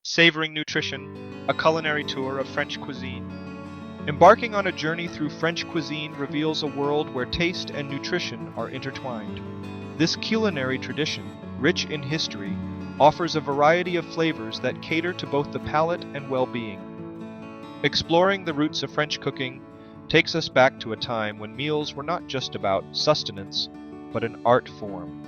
Savoring Nutrition, a culinary tour of French cuisine. Embarking on a journey through French cuisine reveals a world where taste and nutrition are intertwined. This culinary tradition, rich in history, offers a variety of flavors that cater to both the palate and well-being. Exploring the roots of French cooking takes us back to a time when meals were not just about sustenance, but an art form.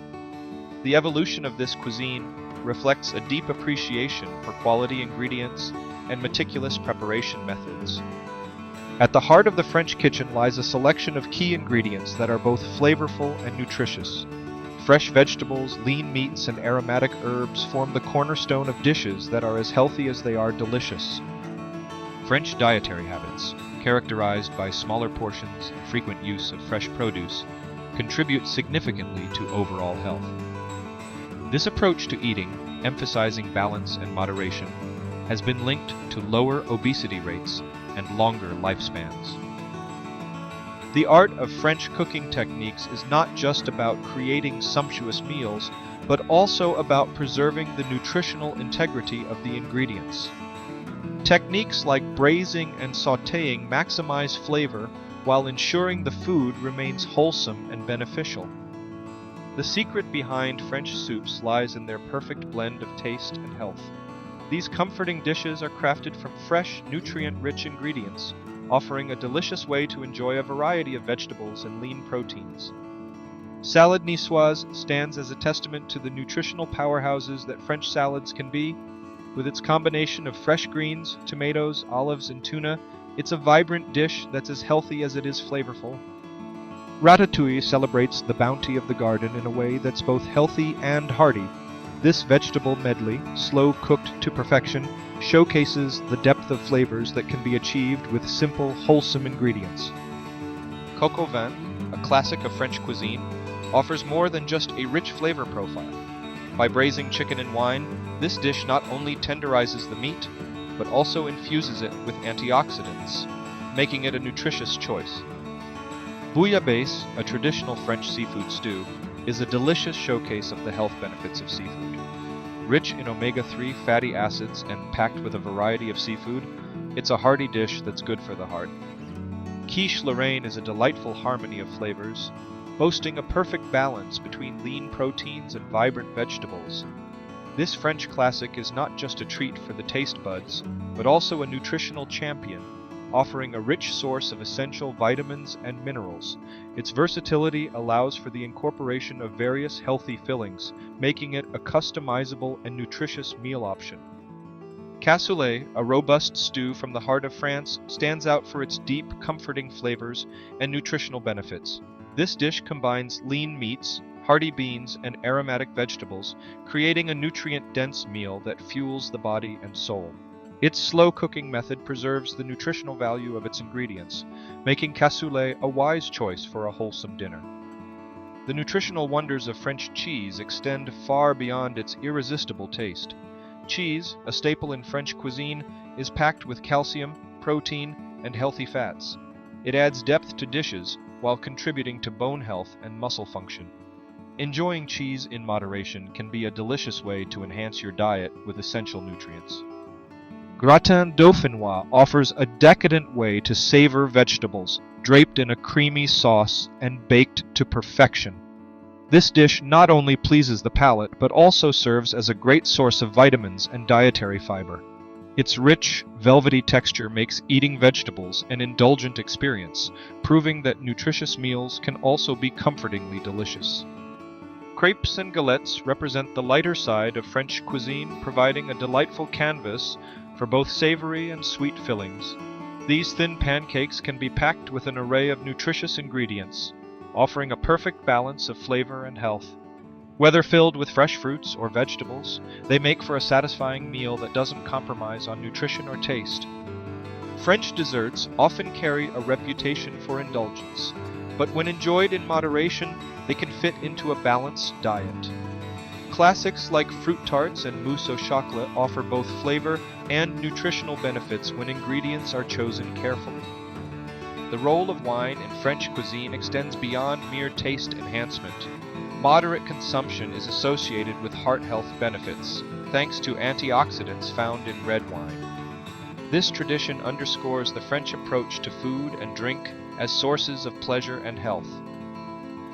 The evolution of this cuisine reflects a deep appreciation for quality ingredients and meticulous preparation methods. At the heart of the French kitchen lies a selection of key ingredients that are both flavorful and nutritious. Fresh vegetables, lean meats, and aromatic herbs form the cornerstone of dishes that are as healthy as they are delicious. French dietary habits, characterized by smaller portions and frequent use of fresh produce, contribute significantly to overall health. This approach to eating, emphasizing balance and moderation, has been linked to lower obesity rates and longer lifespans. The art of French cooking techniques is not just about creating sumptuous meals, but also about preserving the nutritional integrity of the ingredients. Techniques like braising and sautéing maximize flavor while ensuring the food remains wholesome and beneficial. The secret behind French soups lies in their perfect blend of taste and health. These comforting dishes are crafted from fresh, nutrient-rich ingredients, offering a delicious way to enjoy a variety of vegetables and lean proteins. Salad niçoise stands as a testament to the nutritional powerhouses that French salads can be. With its combination of fresh greens, tomatoes, olives, and tuna, it's a vibrant dish that's as healthy as it is flavorful. Ratatouille celebrates the bounty of the garden in a way that's both healthy and hearty. This vegetable medley, slow cooked to perfection, showcases the depth of flavors that can be achieved with simple, wholesome ingredients. Coq au vin, a classic of French cuisine, offers more than just a rich flavor profile. By braising chicken in wine, this dish not only tenderizes the meat, but also infuses it with antioxidants, making it a nutritious choice. Bouillabaisse, a traditional French seafood stew, is a delicious showcase of the health benefits of seafood. Rich in omega-3 fatty acids and packed with a variety of seafood, it's a hearty dish that's good for the heart. Quiche Lorraine is a delightful harmony of flavors, boasting a perfect balance between lean proteins and vibrant vegetables. This French classic is not just a treat for the taste buds, but also a nutritional champion, offering a rich source of essential vitamins and minerals. Its versatility allows for the incorporation of various healthy fillings, making it a customizable and nutritious meal option. Cassoulet, a robust stew from the heart of France, stands out for its deep, comforting flavors and nutritional benefits. This dish combines lean meats, hearty beans, and aromatic vegetables, creating a nutrient-dense meal that fuels the body and soul. Its slow cooking method preserves the nutritional value of its ingredients, making cassoulet a wise choice for a wholesome dinner. The nutritional wonders of French cheese extend far beyond its irresistible taste. Cheese, a staple in French cuisine, is packed with calcium, protein, and healthy fats. It adds depth to dishes while contributing to bone health and muscle function. Enjoying cheese in moderation can be a delicious way to enhance your diet with essential nutrients. Gratin dauphinois offers a decadent way to savor vegetables, draped in a creamy sauce and baked to perfection. This dish not only pleases the palate, but also serves as a great source of vitamins and dietary fiber. Its rich, velvety texture makes eating vegetables an indulgent experience, proving that nutritious meals can also be comfortingly delicious. Crepes and galettes represent the lighter side of French cuisine, providing a delightful canvas for both savory and sweet fillings. These thin pancakes can be packed with an array of nutritious ingredients, offering a perfect balance of flavor and health. Whether filled with fresh fruits or vegetables, they make for a satisfying meal that doesn't compromise on nutrition or taste. French desserts often carry a reputation for indulgence, but when enjoyed in moderation, they can fit into a balanced diet. Classics like fruit tarts and mousse au chocolat offer both flavor and nutritional benefits when ingredients are chosen carefully. The role of wine in French cuisine extends beyond mere taste enhancement. Moderate consumption is associated with heart health benefits. thanks to antioxidants found in red wine. This tradition underscores the French approach to food and drink as sources of pleasure and health.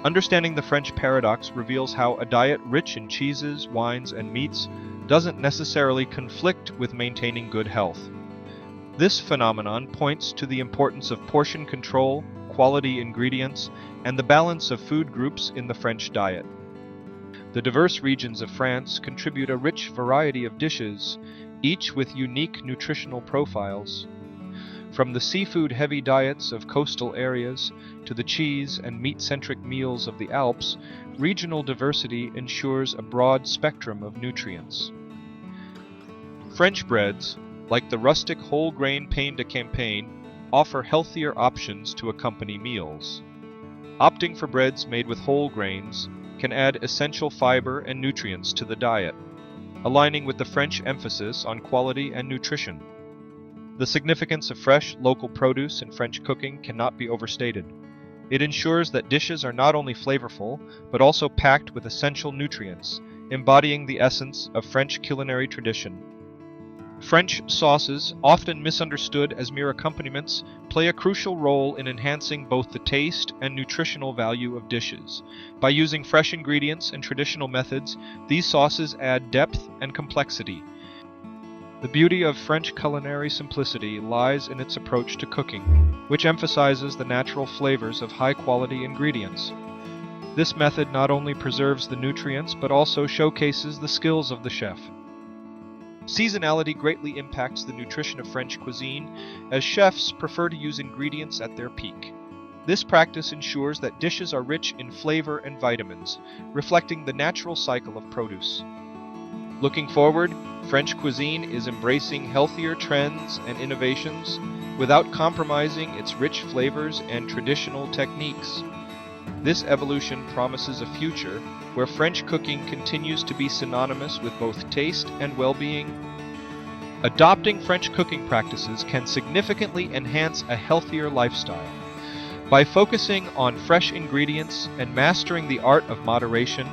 Understanding the French paradox reveals how a diet rich in cheeses, wines, and meats doesn't necessarily conflict with maintaining good health. This phenomenon points to the importance of portion control, quality ingredients, and the balance of food groups in the French diet. The diverse regions of France contribute a rich variety of dishes, each with unique nutritional profiles. From the seafood-heavy diets of coastal areas to the cheese and meat-centric meals of the Alps, regional diversity ensures a broad spectrum of nutrients. French breads, like the rustic whole-grain pain de campagne, offer healthier options to accompany meals. Opting for breads made with whole grains can add essential fiber and nutrients to the diet, aligning with the French emphasis on quality and nutrition. The significance of fresh, local produce in French cooking cannot be overstated. It ensures that dishes are not only flavorful, but also packed with essential nutrients, embodying the essence of French culinary tradition. French sauces, often misunderstood as mere accompaniments, play a crucial role in enhancing both the taste and nutritional value of dishes. By using fresh ingredients and traditional methods, these sauces add depth and complexity. The beauty of French culinary simplicity lies in its approach to cooking, which emphasizes the natural flavors of high-quality ingredients. This method not only preserves the nutrients but also showcases the skills of the chef. Seasonality greatly impacts the nutrition of French cuisine, as chefs prefer to use ingredients at their peak. This practice ensures that dishes are rich in flavor and vitamins, reflecting the natural cycle of produce. Looking forward, French cuisine is embracing healthier trends and innovations without compromising its rich flavors and traditional techniques. This evolution promises a future where French cooking continues to be synonymous with both taste and well-being. Adopting French cooking practices can significantly enhance a healthier lifestyle. By focusing on fresh ingredients and mastering the art of moderation,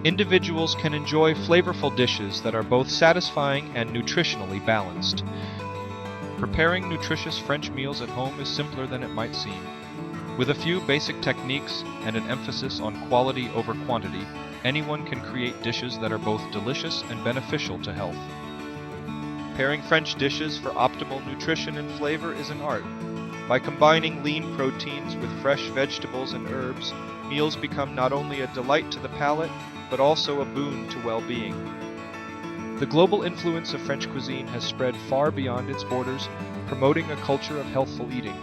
individuals can enjoy flavorful dishes that are both satisfying and nutritionally balanced. Preparing nutritious French meals at home is simpler than it might seem. With a few basic techniques and an emphasis on quality over quantity, anyone can create dishes that are both delicious and beneficial to health. Pairing French dishes for optimal nutrition and flavor is an art. By combining lean proteins with fresh vegetables and herbs, meals become not only a delight to the palate, but also a boon to well-being. The global influence of French cuisine has spread far beyond its borders, promoting a culture of healthful eating.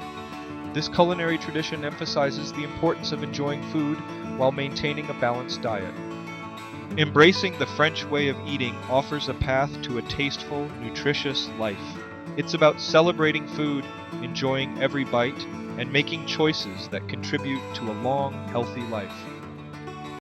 This culinary tradition emphasizes the importance of enjoying food while maintaining a balanced diet. Embracing the French way of eating offers a path to a tasteful, nutritious life. It's about celebrating food, enjoying every bite, and making choices that contribute to a long, healthy life.